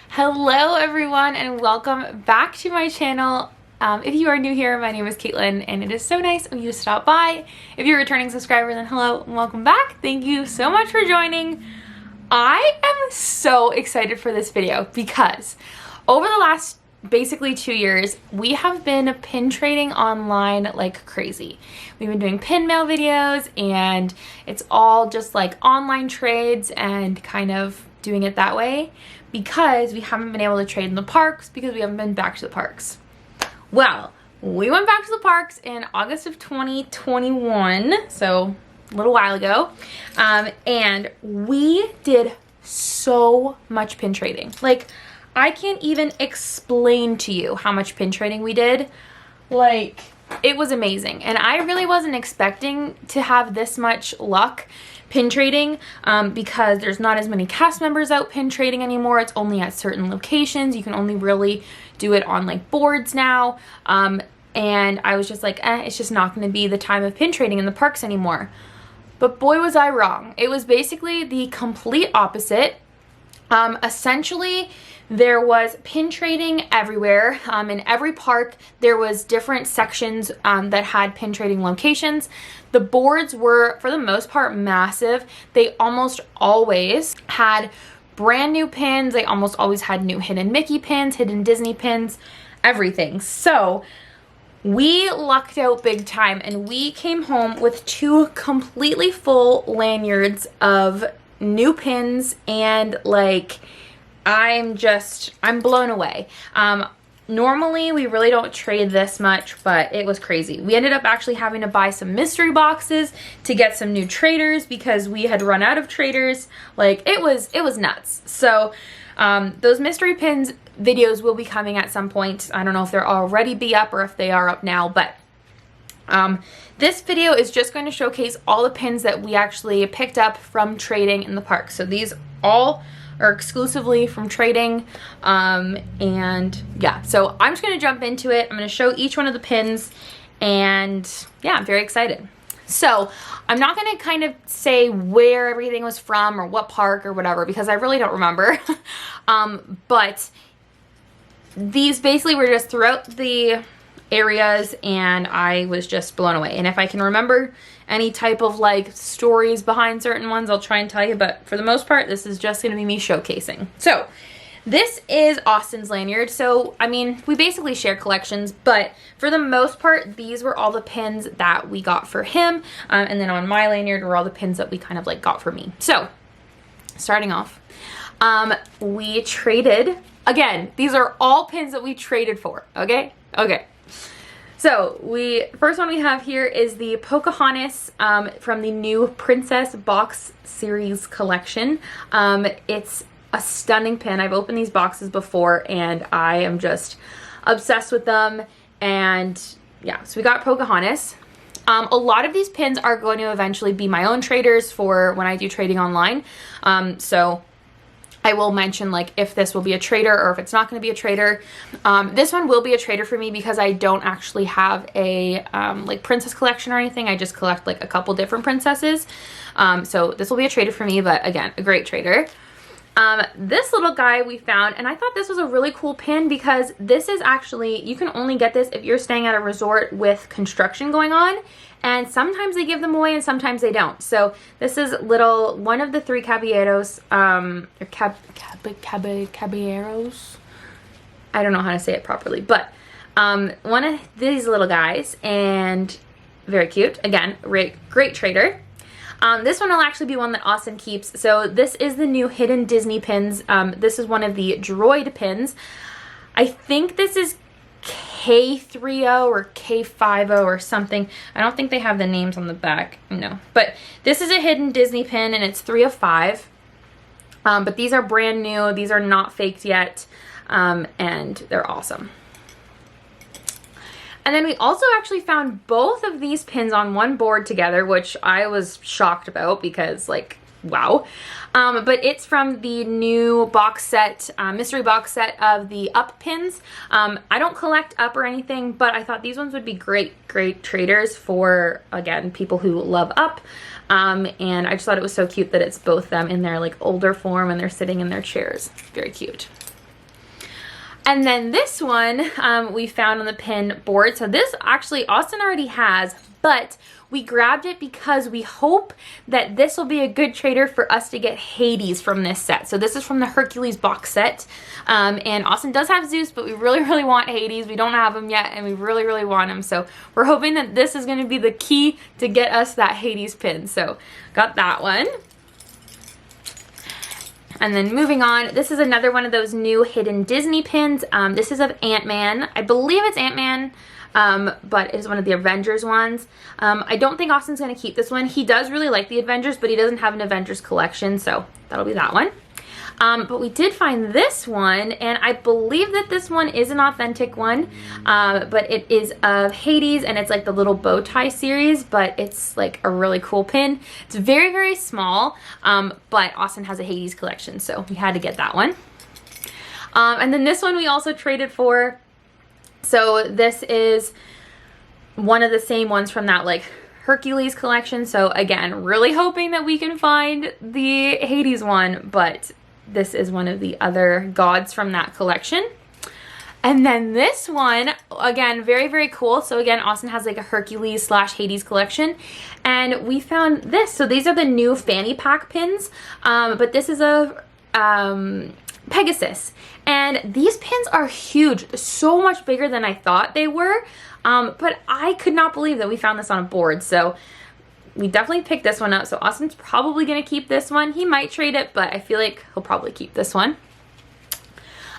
Hello everyone and welcome back to my channel. If you are new here, my name is Katelyn and it is so nice of you to stop by. If you're a returning subscriber, then hello and welcome back. Thank you so much for joining. I am so excited for this video because over the last basically 2 years, we have been pin trading online like crazy. We've been doing pin mail videos and it's all just like online trades and kind of doing it that way because we haven't been able to trade in the parks because we haven't been back to the parks. Well, we went back to the parks in August of 2021, so a little while ago, and we did so much pin trading. Like, I can't even explain to you how much pin trading we did. Like, it was amazing, and I really wasn't expecting to have this much luck pin trading because there's not as many cast members out pin trading anymore. It's only at certain locations. You can only really do it on like boards now, and I was just like, it's just not going to be the time of pin trading in the parks anymore. But boy was I wrong. It was basically the complete opposite. Essentially, there was pin trading everywhere. In every park, there was different sections that had pin trading locations. The boards were, for the most part, massive. They almost always had brand new pins. They almost always had new hidden Mickey pins, hidden Disney pins, everything. So we lucked out big time and we came home with 2 completely full lanyards of new pins, and like I'm blown away. Normally we really don't trade this much, but it was crazy. We ended up actually having to buy some mystery boxes to get some new traders because we had run out of traders. Like it was nuts. So those mystery pins videos will be coming at some point. I don't know if they're already be up or if they are up now, but this video is just going to showcase all the pins that we actually picked up from trading in the park. So these all are exclusively from trading, and yeah, so I'm just going to jump into it. I'm going to show each one of the pins, and yeah, I'm very excited. So I'm not going to kind of say where everything was from or what park or whatever because I really don't remember. But these basically were just throughout the areas and I was just blown away. And if I can remember any type of like stories behind certain ones, I'll try and tell you, but for the most part this is just going to be me showcasing. So this is Austin's lanyard. So I mean, we basically share collections, but for the most part these were all the pins that we got for him, and then on my lanyard were all the pins that we kind of like got for me. So starting off, we traded again. These are all pins that we traded for. Okay. So first one we have here is the Pocahontas from the new Princess Box Series collection. It's a stunning pin. I've opened these boxes before and I am just obsessed with them. And yeah, so we got Pocahontas. A lot of these pins are going to eventually be my own traders for when I do trading online. So I will mention like if this will be a trader or if it's not going to be a trader. This one will be a trader for me because I don't actually have a like princess collection or anything. I just collect like a couple different princesses. So this will be a trader for me, but again, a great trader. This little guy we found, and I thought this was a really cool pin because this is actually, you can only get this if you're staying at a resort with construction going on, and sometimes they give them away and sometimes they don't. So this is one of the 3 caballeros, or caballeros. I don't know how to say it properly, but one of these little guys, and very cute. Again, great trader. This one will actually be one that Austin keeps. So this is the new hidden Disney pins. This is one of the droid pins. I think this is K30 or K50 or something. I don't think they have the names on the back. No. But this is a hidden Disney pin and it's 3 of 5. But these are brand new. These are not faked yet. And they're awesome. And then we also actually found both of these pins on one board together, which I was shocked about because, like, wow. But it's from the new box set, mystery box set of the Up pins. I don't collect Up or anything, but I thought these ones would be great traders for, again, people who love Up. And I just thought it was so cute that it's both them in their, like, older form and they're sitting in their chairs. Very cute. And then this one we found on the pin board. So this actually Austin already has, but we grabbed it because we hope that this will be a good trader for us to get Hades from this set. So this is from the Hercules box set. And Austin does have Zeus, but we really, really want Hades. We don't have him yet, and we really, really want him. So we're hoping that this is going to be the key to get us that Hades pin. So got that one. And then moving on, this is another one of those new hidden Disney pins. This is of Ant-Man. I believe it's Ant-Man, but it's one of the Avengers ones. I don't think Austin's going to keep this one. He does really like the Avengers, but he doesn't have an Avengers collection, so that'll be that one. But we did find this one, and I believe that this one is an authentic one, but it is of Hades, and it's like the little bow tie series, but it's like a really cool pin. It's very, very small, but Austin has a Hades collection, so we had to get that one. And then this one we also traded for. So this is one of the same ones from that like Hercules collection. So again, really hoping that we can find the Hades one, but this is one of the other gods from that collection. And then this one, again, very, very cool. So again, Austin has like a Hercules / Hades collection. And we found this. So these are the new fanny pack pins. But this is a Pegasus. And these pins are huge. So much bigger than I thought they were. But I could not believe that we found this on a board. So we definitely picked this one up. So Austin's probably going to keep this one. He might trade it, but I feel like he'll probably keep this one.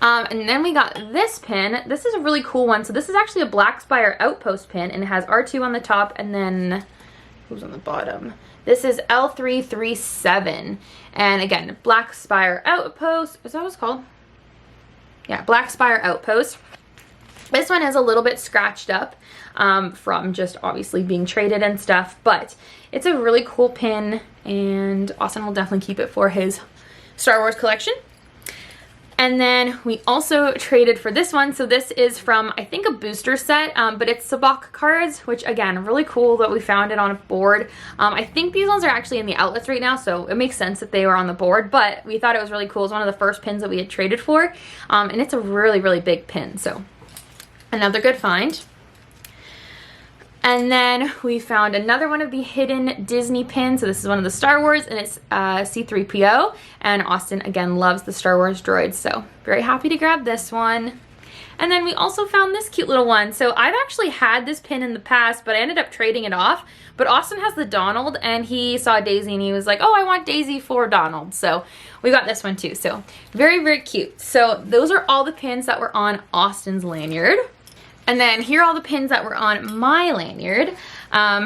And then we got this pin. This is a really cool one. So this is actually a Black Spire Outpost pin, and it has R2 on the top, and then who's on the bottom? This is L337. And again, Black Spire Outpost. Is that what it's called? Yeah, Black Spire Outpost. This one is a little bit scratched up from just obviously being traded and stuff, but it's a really cool pin, and Austin will definitely keep it for his Star Wars collection. And then we also traded for this one. So this is from, I think, a booster set, but it's Sabak cards, which again, really cool that we found it on a board. I think these ones are actually in the outlets right now, so it makes sense that they were on the board, but we thought it was really cool. It's one of the first pins that we had traded for, and it's a really, really big pin, so another good find. And then we found another one of the hidden Disney pins. So this is one of the Star Wars, and it's C-3PO. And Austin, again, loves the Star Wars droids, so very happy to grab this one. And then we also found this cute little one. So I've actually had this pin in the past, but I ended up trading it off. But Austin has the Donald, and he saw Daisy, and he was like, oh, I want Daisy for Donald. So we got this one too. So very, very cute. So those are all the pins that were on Austin's lanyard. And then here are all the pins that were on my lanyard.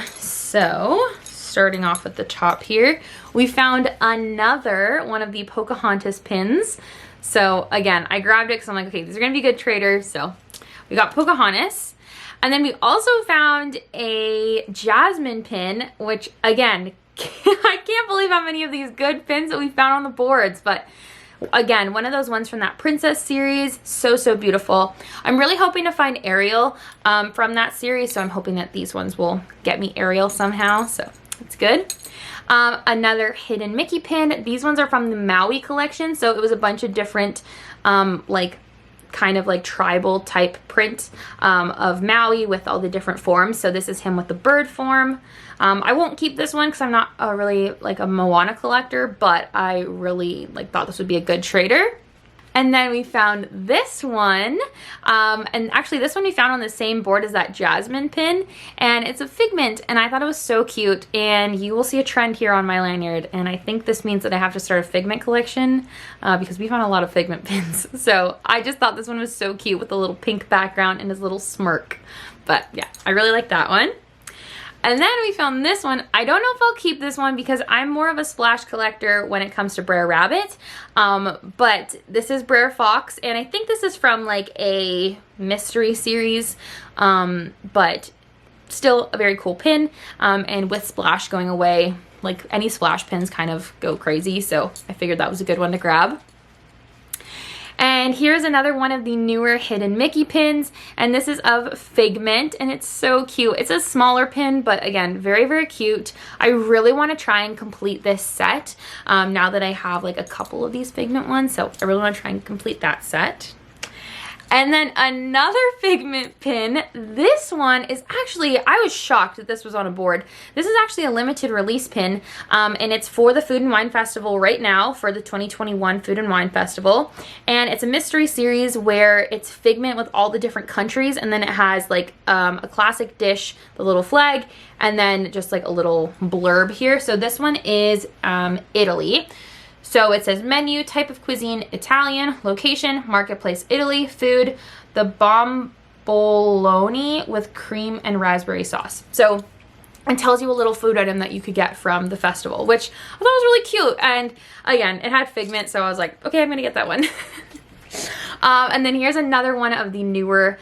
So starting off at the top here, we found another one of the Pocahontas pins. So again, I grabbed it because I'm like, okay, these are gonna be good traders. So we got Pocahontas. And then we also found a Jasmine pin, which again, I can't believe how many of these good pins that we found on the boards, but again, one of those ones from that Princess series. So, so beautiful. I'm really hoping to find Ariel from that series, so I'm hoping that these ones will get me Ariel somehow, so it's good. Another hidden Mickey pin. These ones are from the Maui collection, so it was a bunch of different like kind of like tribal type print of Maui with all the different forms. So this is him with the bird form. I won't keep this one because I'm not really like a Moana collector, but I really like thought this would be a good trader. And then we found this one, and actually this one we found on the same board as that Jasmine pin, and it's a Figment, and I thought it was so cute, and you will see a trend here on my lanyard, and I think this means that I have to start a Figment collection because we found a lot of Figment pins. So I just thought this one was so cute with the little pink background and his little smirk. But yeah, I really like that one. And then we found this one. I don't know if I'll keep this one because I'm more of a splash collector when it comes to Brer Rabbit. But this is Brer Fox, and I think this is from like a mystery series, but still a very cool pin. And with splash going away, like any splash pins kind of go crazy, so I figured that was a good one to grab. And here's another one of the newer hidden Mickey pins, and this is of Figment, and it's so cute. It's a smaller pin, but again, very, very cute. I really want to try and complete this set now that I have like a couple of these Figment ones, so I really want to try and complete that set. And then another Figment pin. This one is actually, I was shocked that this was on a board. This is actually a limited release pin, and it's for the Food and Wine Festival right now, for the 2021 Food and Wine Festival. And it's a mystery series where it's Figment with all the different countries, and then it has like a classic dish, the little flag, and then just like a little blurb here. So this one is Italy. So it says menu, type of cuisine, Italian, location, marketplace, Italy, food, the bomboloni with cream and raspberry sauce. So it tells you a little food item that you could get from the festival, which I thought was really cute. And again, it had Figment, so I was like, okay, I'm gonna get that one. And then here's another one of the newer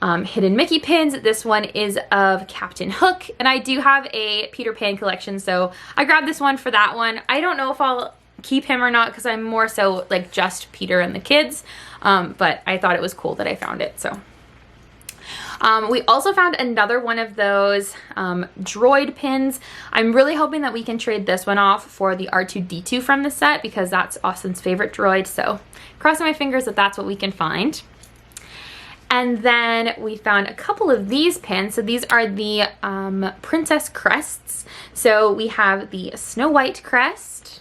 Hidden Mickey pins. This one is of Captain Hook, and I do have a Peter Pan collection, so I grabbed this one for that one. I don't know if I'll keep him or not, because I'm more so like just Peter and the kids, but I thought it was cool that I found it. So we also found another one of those droid pins. I'm really hoping that we can trade this one off for the R2-D2 from the set, because that's Austin's favorite droid, so crossing my fingers that that's what we can find. And then we found a couple of these pins. So these are the princess crests. So we have the Snow White crest,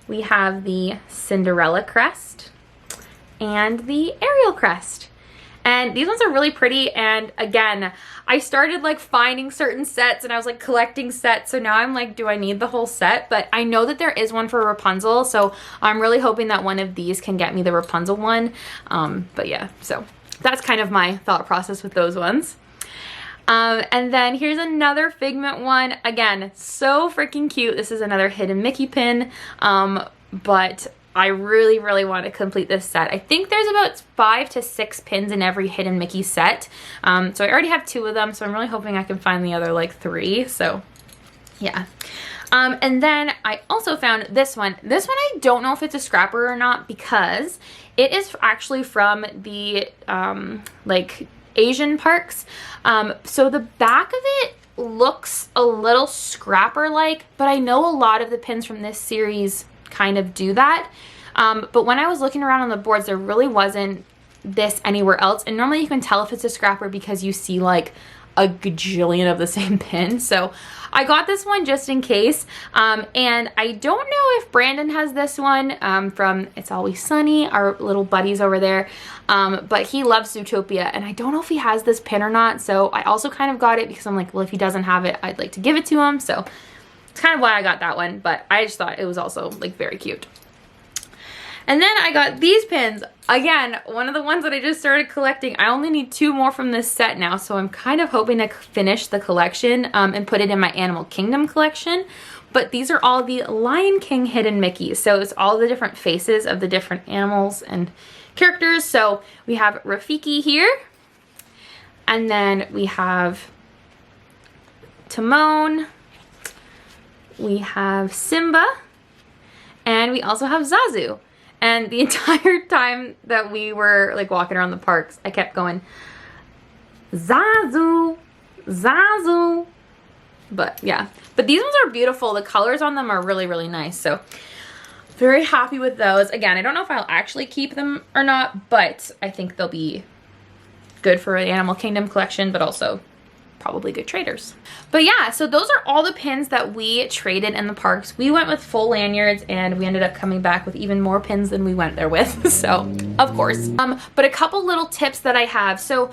we have the Cinderella crest, and the Ariel crest. And these ones are really pretty, and again, I started like finding certain sets and I was like collecting sets, so now I'm like, do I need the whole set? But I know that there is one for Rapunzel, so I'm really hoping that one of these can get me the Rapunzel one. But yeah, so that's kind of my thought process with those ones. And then here's another Figment one. Again, so freaking cute. This is another Hidden Mickey pin, but I really, really want to complete this set. I think there's about 5 to 6 pins in every Hidden Mickey set. So I already have 2 of them, so I'm really hoping I can find the other like 3. So yeah. And then I also found this one. This one I don't know if it's a scrapper or not, because it is actually from the like Asian parks. So the back of it looks a little scrapper-like, but I know a lot of the pins from this series kind of do that. But when I was looking around on the boards, there really wasn't this anywhere else. And normally you can tell if it's a scrapper because you see like a gajillion of the same pin. So I got this one just in case. And I don't know if Brandon has this one from It's Always Sunny, our little buddies over there. But he loves Zootopia, and I don't know if he has this pin or not. So I also kind of got it because I'm like, well, if he doesn't have it, I'd like to give it to him. So it's kind of why I got that one, but I just thought it was also like very cute. And then I got these pins. Again, one of the ones that I just started collecting. I only need 2 more from this set now, so I'm kind of hoping to finish the collection and put it in my Animal Kingdom collection. But these are all the Lion King Hidden Mickeys. So it's all the different faces of the different animals and characters. So we have Rafiki here. And then we have Timon. We have Simba. And we also have Zazu. And the entire time that we were like walking around the parks, I kept going, Zazu, Zazu. But yeah, but these ones are beautiful. The colors on them are really, really nice. So very happy with those. Again, I don't know if I'll actually keep them or not, but I think they'll be good for the Animal Kingdom collection, but also probably good traders. But yeah, so those are all the pins that we traded in the parks. We went with full lanyards, and we ended up coming back with even more pins than we went there with. So of course, but a couple little tips that I have. So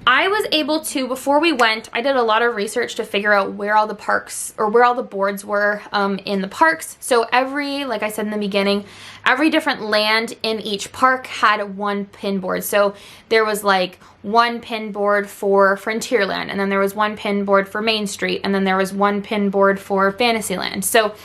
I was able to, before we went, I did a lot of research to figure out where all the parks, or where all the boards were in the parks. So every, like I said in the beginning, every different land in each park had one pin board. So there was like one pin board for Frontierland, and then there was one pin board for Main Street, and then there was one pin board for Fantasyland. So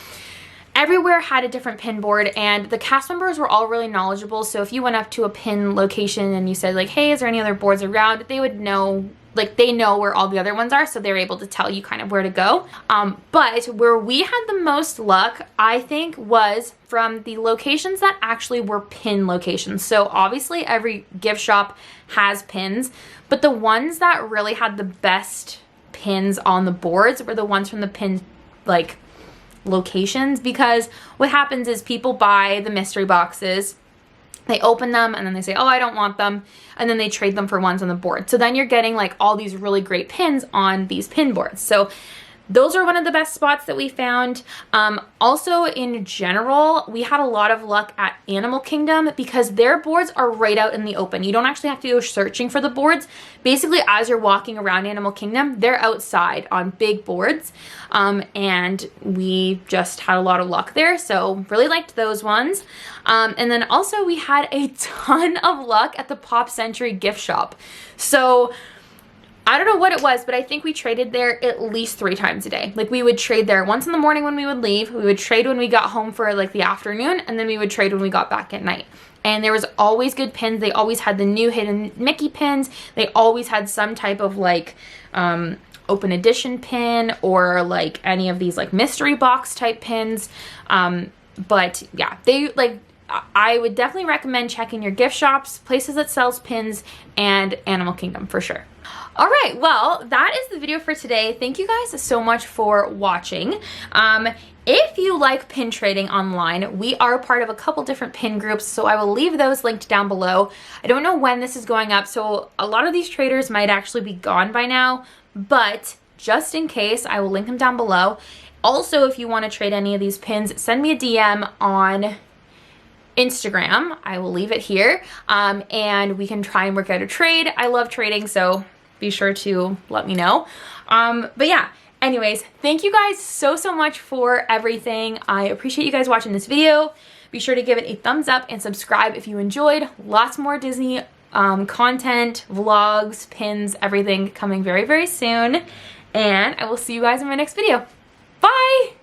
everywhere had a different pin board, and the cast members were all really knowledgeable. So if you went up to a pin location and you said like, hey, is there any other boards around, they would know, like they know where all the other ones are, so they're able to tell you kind of where to go. But where we had the most luck, I think, was from the locations that actually were pin locations. So obviously every gift shop has pins, but the ones that really had the best pins on the boards were the ones from the pin like locations, because what happens is people buy the mystery boxes, They open them and then they say, oh, I don't want them. And then they trade them for ones on the board. So then you're getting like all these really great pins on these pin boards. So those are one of the best spots that we found. Also, in general, we had a lot of luck at Animal Kingdom because their boards are right out in the open. You don't actually have to go searching for the boards. Basically, as you're walking around Animal Kingdom, they're outside on big boards. And we just had a lot of luck there. So really liked those ones. And then also we had a ton of luck at the Pop Century gift shop. So I don't know what it was, but I think we traded there at least 3 times a day. Like we would trade there once in the morning when we would leave, we would trade when we got home for like the afternoon, and then we would trade when we got back at night. And there was always good pins. They always had the new hidden Mickey pins. They always had some type of like open edition pin or like any of these like mystery box type pins. But yeah, they like, I would definitely recommend checking your gift shops, places that sells pins, and Animal Kingdom for sure. All right, well, that is the video for today. Thank you guys so much for watching. If you like pin trading online, we are part of a couple different pin groups, so I will leave those linked down below. I don't know when this is going up, so a lot of these traders might actually be gone by now, but just in case, I will link them down below. Also, if you want to trade any of these pins, send me a DM on Instagram. I will leave it here, and we can try and work out a trade. I love trading, so be sure to let me know. But yeah, anyways, thank you guys so much for everything. I appreciate you guys watching this video. Be sure to give it a thumbs up and subscribe if you enjoyed. Lots more Disney content, vlogs, pins, everything coming very, very soon. And I will see you guys in my next video. Bye!